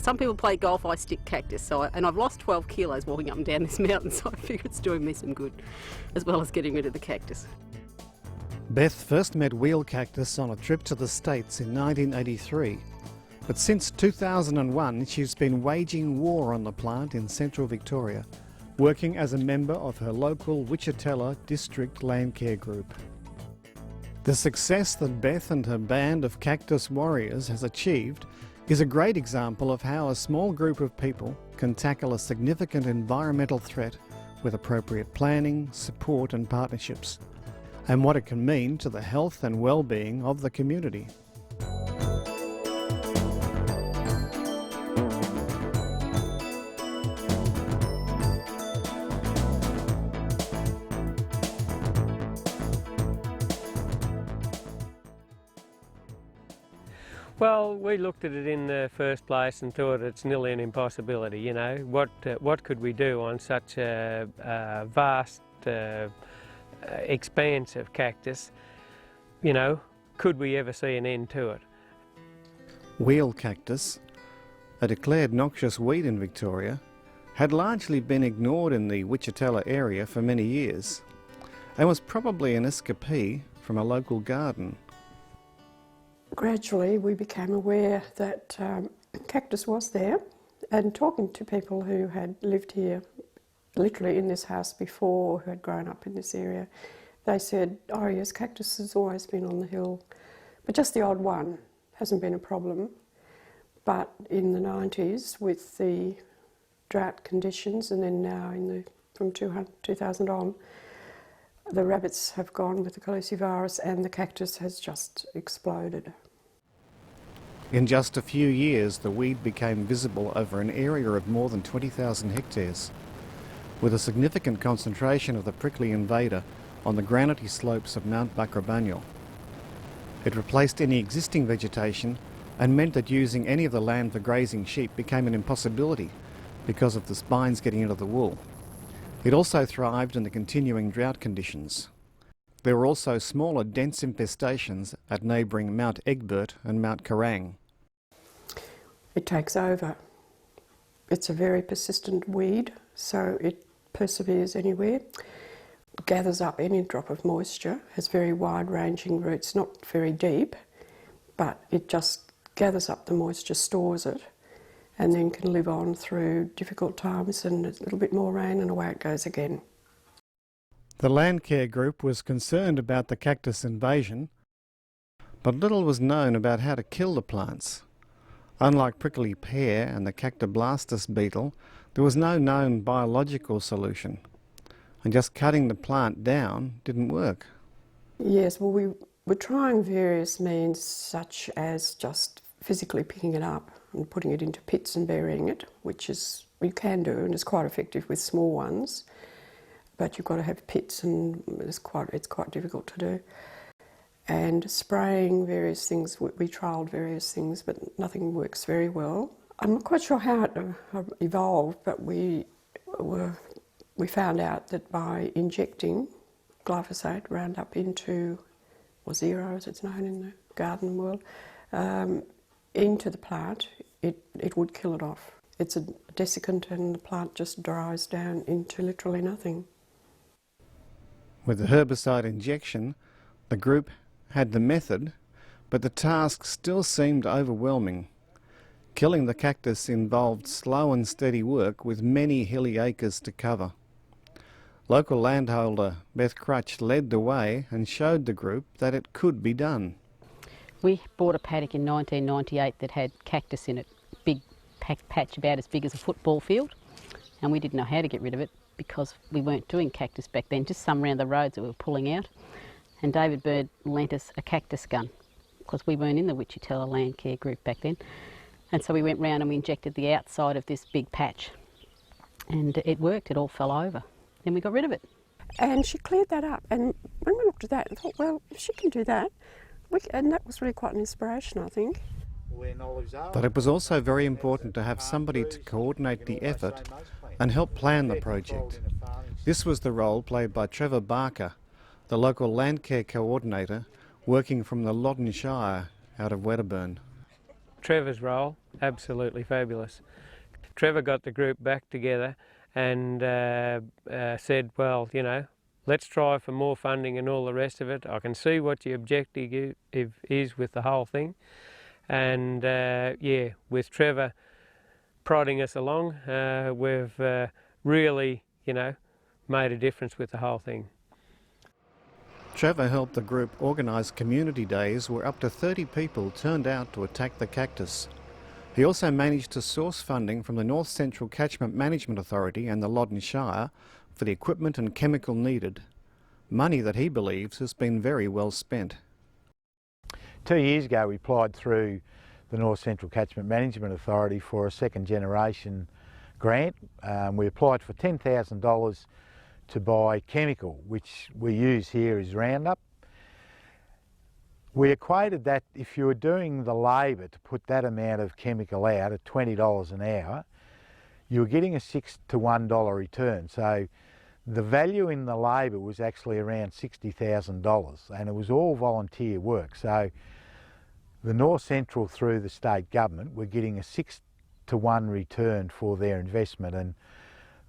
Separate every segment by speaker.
Speaker 1: Some people play golf, I stick cactus, and I've lost 12 kilos walking up and down this mountain, so I figure it's doing me some good, as well as getting rid of the cactus.
Speaker 2: Beth first met wheel cactus on a trip to the States in 1983, but since 2001 she's been waging war on the plant in central Victoria, working as a member of her local Wichita District Land Care Group. The success that Beth and her band of cactus warriors has achieved is a great example of how a small group of people can tackle a significant environmental threat with appropriate planning, support and partnerships, and what it can mean to the health and well-being of the community.
Speaker 3: Well, we looked at it in the first place and thought it's nearly an impossibility, you know. What could we do on such a vast expanse of cactus? You know, could we ever see an end to it?
Speaker 2: Wheel cactus, a declared noxious weed in Victoria, had largely been ignored in the Wichita area for many years and was probably an escapee from a local garden.
Speaker 4: Gradually we became aware that cactus was there, and talking to people who had lived here, literally in this house before, who had grown up in this area, they said, oh yes, cactus has always been on the hill, but just the odd one hasn't been a problem. But in the 90s, with the drought conditions, and then now from 2000 on, the rabbits have gone with the calicivirus and the cactus has just exploded.
Speaker 2: In just a few years, the weed became visible over an area of more than 20,000 hectares, with a significant concentration of the prickly invader on the granity slopes of Mount Bacrabanyal. It replaced any existing vegetation and meant that using any of the land for grazing sheep became an impossibility because of the spines getting into the wool. It also thrived in the continuing drought conditions. There were also smaller dense infestations at neighbouring Mount Egbert and Mount Kerrang.
Speaker 4: It takes over. It's a very persistent weed, so it perseveres anywhere. It gathers up any drop of moisture, has very wide-ranging roots, not very deep, but it just gathers up the moisture, stores it, and then can live on through difficult times and a little bit more rain and away it goes again.
Speaker 2: The Land Care Group was concerned about the cactus invasion, but little was known about how to kill the plants. Unlike prickly pear and the Cactoblastis beetle, there was no known biological solution, and just cutting the plant down didn't work. Yes,
Speaker 4: well, we were trying various means, such as just physically picking it up and putting it into pits and burying it, which is you can do and is quite effective with small ones, but you've got to have pits and it's quite difficult to do. And spraying various things, we trialled various things, but nothing works very well. I'm not quite sure how it evolved, but we found out that by injecting glyphosate, Roundup, into, or Zero as it's known in the garden world, into the plant, it would kill it off. It's a desiccant and the plant just dries down into literally nothing.
Speaker 2: With the herbicide injection, the group had the method, but the task still seemed overwhelming. Killing the cactus involved slow and steady work with many hilly acres to cover. Local landholder Beth Crutch led the way and showed the group that it could be done.
Speaker 1: We bought a paddock in 1998 that had cactus in it, big patch about as big as a football field, and we didn't know how to get rid of it because we weren't doing cactus back then, just some around the roads that we were pulling out. And David Bird lent us a cactus gun because we weren't in the Wichita Land Care Group back then. And so we went round and we injected the outside of this big patch, and it worked, it all fell over. Then we got rid of it.
Speaker 4: And she cleared that up, and when we looked at that, I thought, well, if she can do that, and that was really quite an inspiration, I think.
Speaker 2: But it was also very important to have somebody to coordinate the effort and help plan the project. This was the role played by Trevor Barker, the local land care coordinator working from the Loddon Shire out of Wedderburn.
Speaker 3: Trevor's role absolutely fabulous. Trevor got the group back together and said, well, you know, let's try for more funding and all the rest of it. I can see what the objective is with the whole thing. And yeah, with Trevor prodding us along, we've really, you know, made a difference with the whole thing.
Speaker 2: Trevor helped the group organise community days where up to 30 people turned out to attack the cactus. He also managed to source funding from the North Central Catchment Management Authority and the Loddon Shire for the equipment and chemical needed. Money that he believes has been very well spent.
Speaker 5: 2 years ago we applied through the North Central Catchment Management Authority for a second generation grant. We applied for $10,000 to buy chemical, which we use here is Roundup. We equated that if you were doing the labour to put that amount of chemical out at $20 an hour, you were getting a $6 to $1 return. So the value in the labour was actually around $60,000 and it was all volunteer work. So the North Central through the state government were getting a 6 to 1 return for their investment, and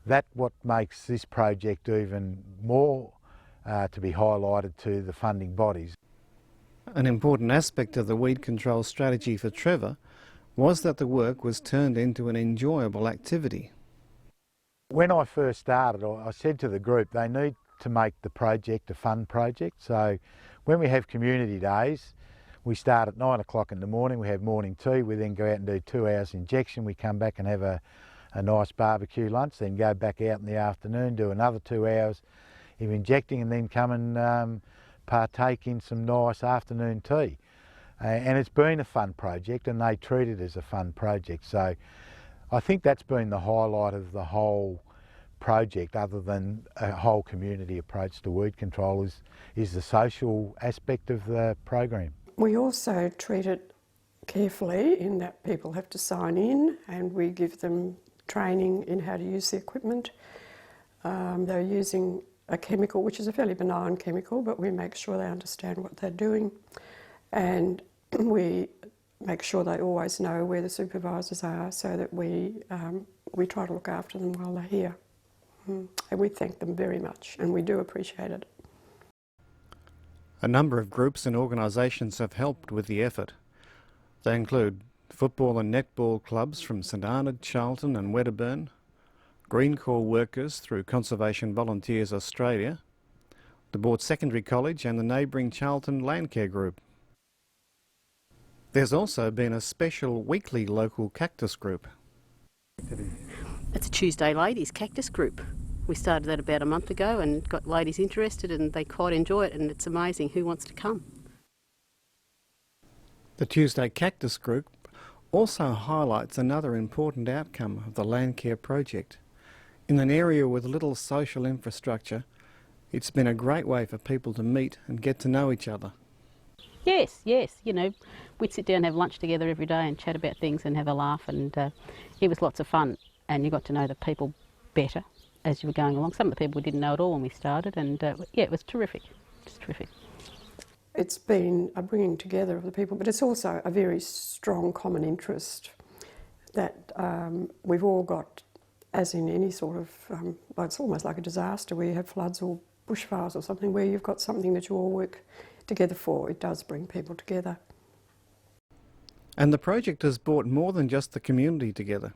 Speaker 5: that's what makes this project even more to be highlighted to the funding bodies.
Speaker 2: An important aspect of the weed control strategy for Trevor was that the work was turned into an enjoyable activity.
Speaker 5: When I first started, I said to the group they need to make the project a fun project. So when we have community days, we start at 9 o'clock in the morning, we have morning tea, we then go out and do 2 hours injection, we come back and have a nice barbecue lunch, then go back out in the afternoon, do another 2 hours of injecting and then come and partake in some nice afternoon tea. And it's been a fun project and they treat it as a fun project. So I think that's been the highlight of the whole project, other than a whole community approach to weed control, is the social aspect of the program.
Speaker 4: We also treat it carefully in that people have to sign in and we give them training in how to use the equipment. They're using a chemical, which is a fairly benign chemical, but we make sure they understand what they're doing. And we make sure they always know where the supervisors are so that we try to look after them while they're here. And we thank them very much and we do appreciate it.
Speaker 2: A number of groups and organisations have helped with the effort. They include football and netball clubs from St Arnaud, Charlton and Wedderburn, Green Corps workers through Conservation Volunteers Australia, the Boort Secondary College and the neighbouring Charlton Landcare Group. There's also been a special weekly local cactus group.
Speaker 1: It's a Tuesday Ladies Cactus Group. We started that about a month ago and got ladies interested and they quite enjoy it, and it's amazing who wants to come.
Speaker 2: The Tuesday Cactus Group also highlights another important outcome of the Landcare project. In an area with little social infrastructure, it's been a great way for people to meet and get to know each other.
Speaker 1: Yes, you know, we'd sit down and have lunch together every day and chat about things and have a laugh, and it was lots of fun, and you got to know the people better as you were going along. Some of the people we didn't know at all when we started, and yeah, it was terrific, just terrific.
Speaker 4: It's been a bringing together of the people, but it's also a very strong common interest that we've all got, as in any sort of, well, it's almost like a disaster where you have floods or bushfires or something, where you've got something that you all work together for. It does bring people together.
Speaker 2: And the project has brought more than just the community together.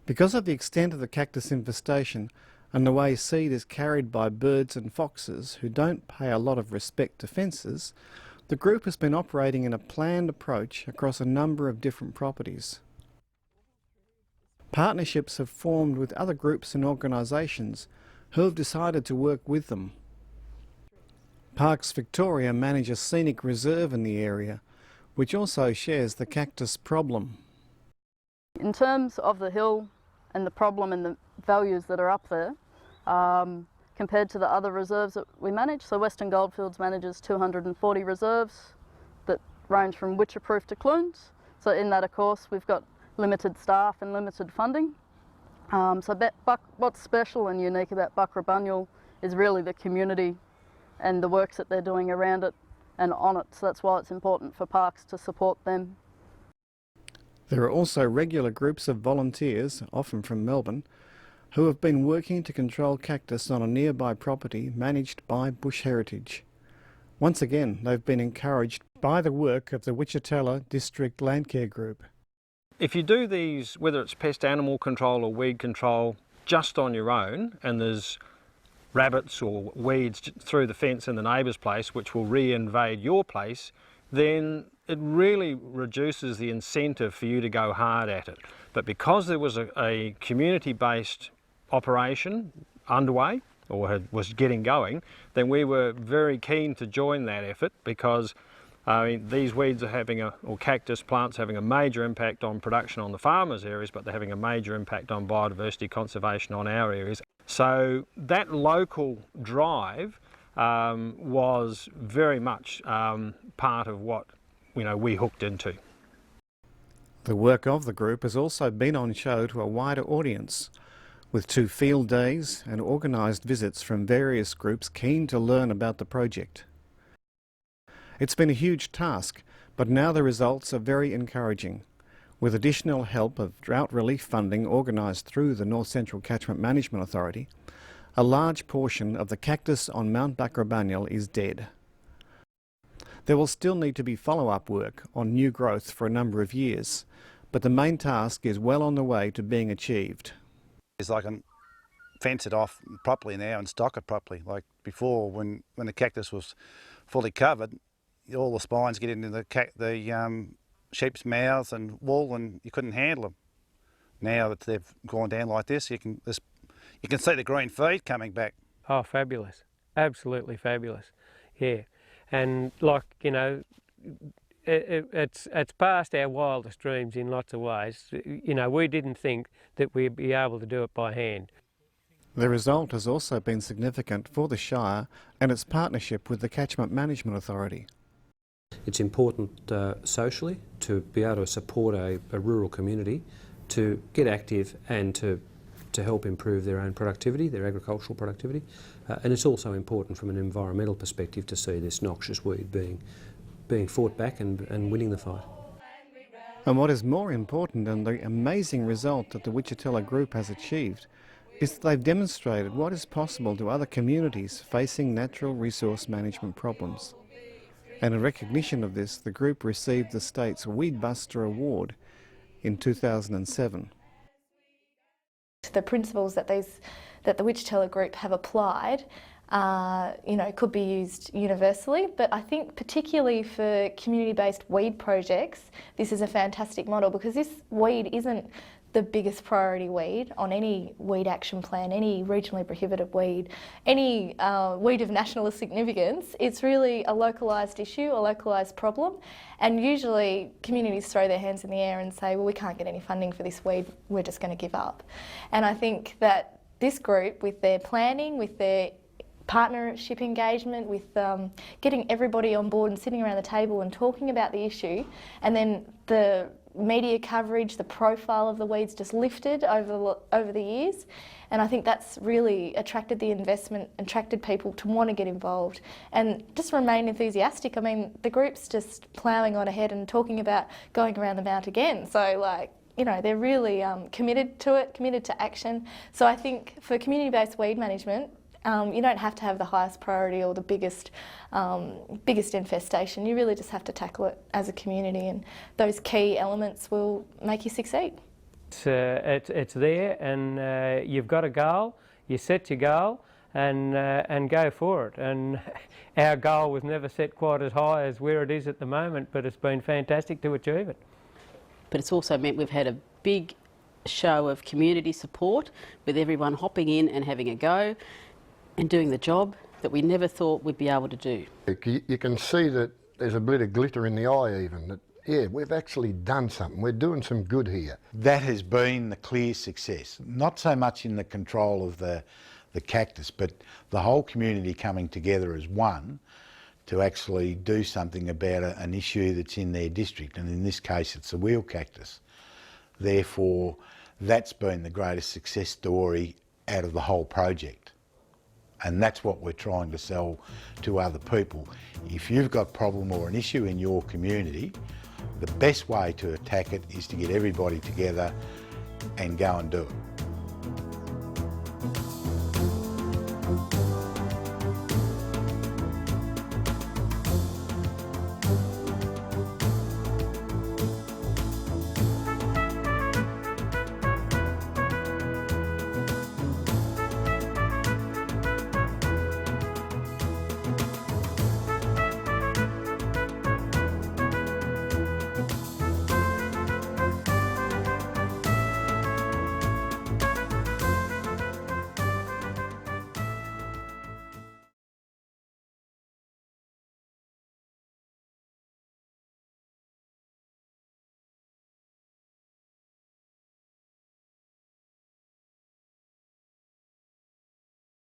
Speaker 2: Because of the extent of the cactus infestation and the way seed is carried by birds and foxes who don't pay a lot of respect to fences, the group has been operating in a planned approach across a number of different properties. Partnerships have formed with other groups and organisations who have decided to work with them. Parks Victoria manage a scenic reserve in the area, which also shares the cactus problem.
Speaker 6: In terms of the hill and the problem and the values that are up there, compared to the other reserves that we manage, so Western Goldfields manages 240 reserves that range from Witcher-proof to Clunes. So in that, of course, we've got limited staff and limited funding. What's special and unique about Buckra is really the community and the works that they're doing around it and on it. So that's why it's important for parks to support them.
Speaker 2: There are also regular groups of volunteers, often from Melbourne, who have been working to control cactus on a nearby property managed by Bush Heritage. Once again, they've been encouraged by the work of the Wichita District Landcare Group.
Speaker 7: If you do these, whether it's pest animal control or weed control, just on your own, and there's rabbits or weeds through the fence in the neighbour's place which will re-invade your place, then it really reduces the incentive for you to go hard at it. But because there was a community-based operation underway, or was getting going, then we were very keen to join that effort, because these weeds are having or cactus plants having a major impact on production on the farmers' areas, but they're having a major impact on biodiversity conservation on our areas. So that local drive was very much part of what we hooked into.
Speaker 2: The work of the group has also been on show to a wider audience, with 2 field days and organised visits from various groups keen to learn about the project. It's been a huge task, but now the results are very encouraging. With additional help of drought relief funding organised through the North Central Catchment Management Authority, a large portion of the cactus on Mount Bunyal is dead. There will still need to be follow-up work on new growth for a number of years, but the main task is well on the way to being achieved.
Speaker 8: I can fence it off properly now and stock it properly. Like before, when the cactus was fully covered, all the spines get into the sheep's mouths and wool, and you couldn't handle them. Now that they've gone down like this, you can see the green feed coming back.
Speaker 3: Oh, fabulous! Absolutely fabulous. Yeah, and it's past our wildest dreams in lots of ways. We didn't think that we'd be able to do it by hand.
Speaker 2: The result has also been significant for the Shire and its partnership with the Catchment Management Authority.
Speaker 9: It's important socially to be able to support a rural community to get active and to help improve their own productivity, their agricultural productivity. And it's also important from an environmental perspective to see this noxious weed being fought back and winning the fight.
Speaker 2: And what is more important, and the amazing result that the Wichita Group has achieved, is that they've demonstrated what is possible to other communities facing natural resource management problems. And in recognition of this, the group received the state's Weed Buster Award in 2007.
Speaker 10: The principles that the Wichita Group have applied could be used universally, but I think particularly for community-based weed projects, this is a fantastic model, because this weed isn't the biggest priority weed on any weed action plan, any regionally prohibited weed, any weed of national significance. It's really a localised issue, a localised problem, and usually communities throw their hands in the air and say, well, we can't get any funding for this weed, we're just going to give up. And I think that this group, with their planning, with their partnership engagement, with getting everybody on board and sitting around the table and talking about the issue, and then the media coverage, the profile of the weeds just lifted over the years, and I think that's really attracted the investment, attracted people to want to get involved and just remain enthusiastic. I mean, the group's just ploughing on ahead and talking about going around the mount again, so they're really committed to it, committed to action. So I think for community-based weed management, you don't have to have the highest priority or the biggest infestation. You really just have to tackle it as a community, and those key elements will make you succeed.
Speaker 3: It's there, and you've got a goal. You set your goal, and go for it. And our goal was never set quite as high as where it is at the moment, but it's been fantastic to achieve it.
Speaker 1: But it's also meant we've had a big show of community support, with everyone hopping in and having a go and doing the job that we never thought we'd be able to do.
Speaker 11: You can see that there's a bit of glitter in the eye even, that yeah, we've actually done something, we're doing some good here.
Speaker 5: That has been the clear success, not so much in the control of the cactus, but the whole community coming together as one to actually do something about an issue that's in their district, and in this case it's the wheel cactus. Therefore, that's been the greatest success story out of the whole project. And that's what we're trying to sell to other people. If you've got a problem or an issue in your community, The best way to attack it is to get everybody together and go and do it.